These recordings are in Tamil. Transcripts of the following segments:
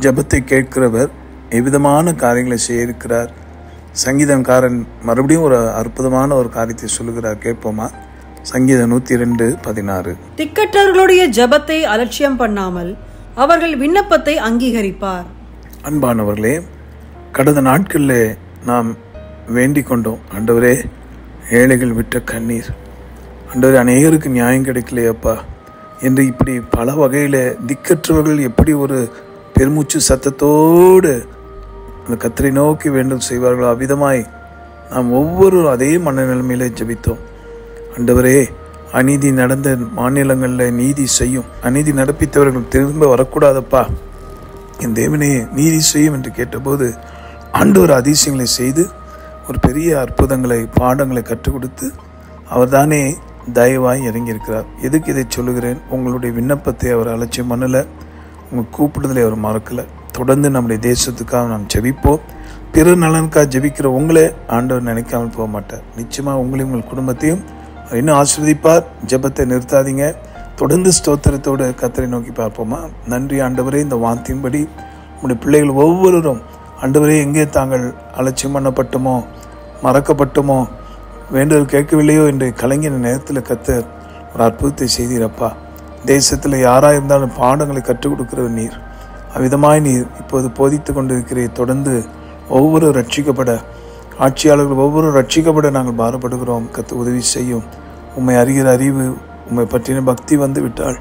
ஜெபத்தை கேட்கிறவர் எவ்விதமான காரியங்களை செய்ய இருக்கிறார். சங்கீதக்காரன் மறுபடியும் ஒரு அற்புதமான ஒரு காரியத்தை சொல்லுகிறார். கேட்போமா? சங்கீதம் 102:16. திக்கற்றவர்களுடைய ஜெபத்தை அலட்சியம் பண்ணாமல் அவர்கள் விண்ணப்பத்தை அங்கீகரிப்பார். அன்பானவர்களே, கடந்த நாட்களில் நாம் வேண்டிக் கொண்டோம், ஆண்டவரே ஏழைகள் விட்ட கண்ணீர், ஆண்டவரே அநேகருக்கு நியாயம் கிடைக்கலையப்பா என்று இப்படி பல வகையில் திக்கற்றவர்கள் எப்படி ஒரு பெருமூச்சு சத்தத்தோடு அந்த கர்த்தரை நோக்கி வேண்டும் செய்வார்களோ அவ்விதமாய் நாம் ஒவ்வொரு அதே மனநிலைமையில ஜெபித்தோம். ஆண்டவரே, அநீதி நடந்த மாநிலங்களில் நீதி செய்யும், அநீதி நடப்பித்தவர்கள் திரும்ப வரக்கூடாதப்பா, என் தேவனே நீதி செய்யும் என்று கேட்டபோது ஆண்டவர் அதிசயங்களை செய்து ஒரு பெரிய அற்புதங்களை பாடங்களை கற்றுக் கொடுத்து அவர் தானே தயவாய் இறங்கியிருக்கிறார். எதுக்கு இதை சொல்லுகிறேன்? உங்களுடைய விண்ணப்பத்தை அவர் அலட்சியம் பண்ணலை, உங்கள் கூப்பிடுதலை அவர் மறக்கலை. தொடர்ந்து நம்முடைய தேசத்துக்காக நாம் ஜெபிப்போம். பிறர் நலனுக்காக ஜெபிக்கிற உங்களே ஆண்டவர் நினைக்காமல் போக மாட்டார். நிச்சயமாக உங்களையும் உங்கள் குடும்பத்தையும் இன்னும் ஆசீர்வதிப்பார். ஜெபத்தை நிறுத்தாதீங்க. தொடர்ந்து ஸ்தோத்திரத்தோடு கர்த்தரை நோக்கி பார்ப்போமா? நன்றி ஆண்டவரே, இந்த வார்த்தையின்படி உங்களுடைய பிள்ளைகள் ஒவ்வொருவரும் ஆண்டவரே எங்கே தாங்கள் அலட்சியம் பண்ணப்பட்டோமோ, மறக்கப்பட்டோமோ, வேண்டுதல் கேட்கவில்லையோ என்று கலைஞர் நேரத்தில் கர்த்தர் ஒரு அற்புதத்தை செய்தீரப்பா. தேசத்தில் யாராக இருந்தாலும் பாடங்களை கற்றுக் கொடுக்கிறவர் நீர். அவ்விதமாய் நீர் இப்போது போதித்து கொண்டிருக்கிறீர். தொடர்ந்து ஒவ்வொரு ரட்சிக்கப்பட, ஆட்சியாளர்கள் ஒவ்வொரு ரட்சிக்கப்பட நாங்கள் பாரப்படுகிறோம். கர்த்தர் உதவி செய்யும். உம்மை அறிகிற அறிவு, உம்மை பற்றின பக்தி வந்து விட்டால்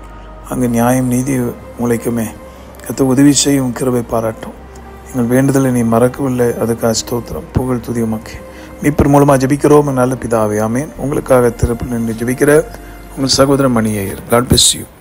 அங்கு நியாயம் நீதி முளைக்குமே. கர்த்தர் உதவி செய்யும், கிருபை பாராட்டும். எங்கள் வேண்டுதலை நீ மறக்கவில்லை, அதுக்காக ஸ்தோத்திரம், புகழ் துதி உமக்கு. மீட்பர் மூலமாக ஜெபிக்கிறோம் நல்ல பிதாவே, ஆமென். உங்களுக்காக திறப்பில் நின்று ஜெபிக்கிற உங்கள் சகோதரன் Mani Iyer. God bless you.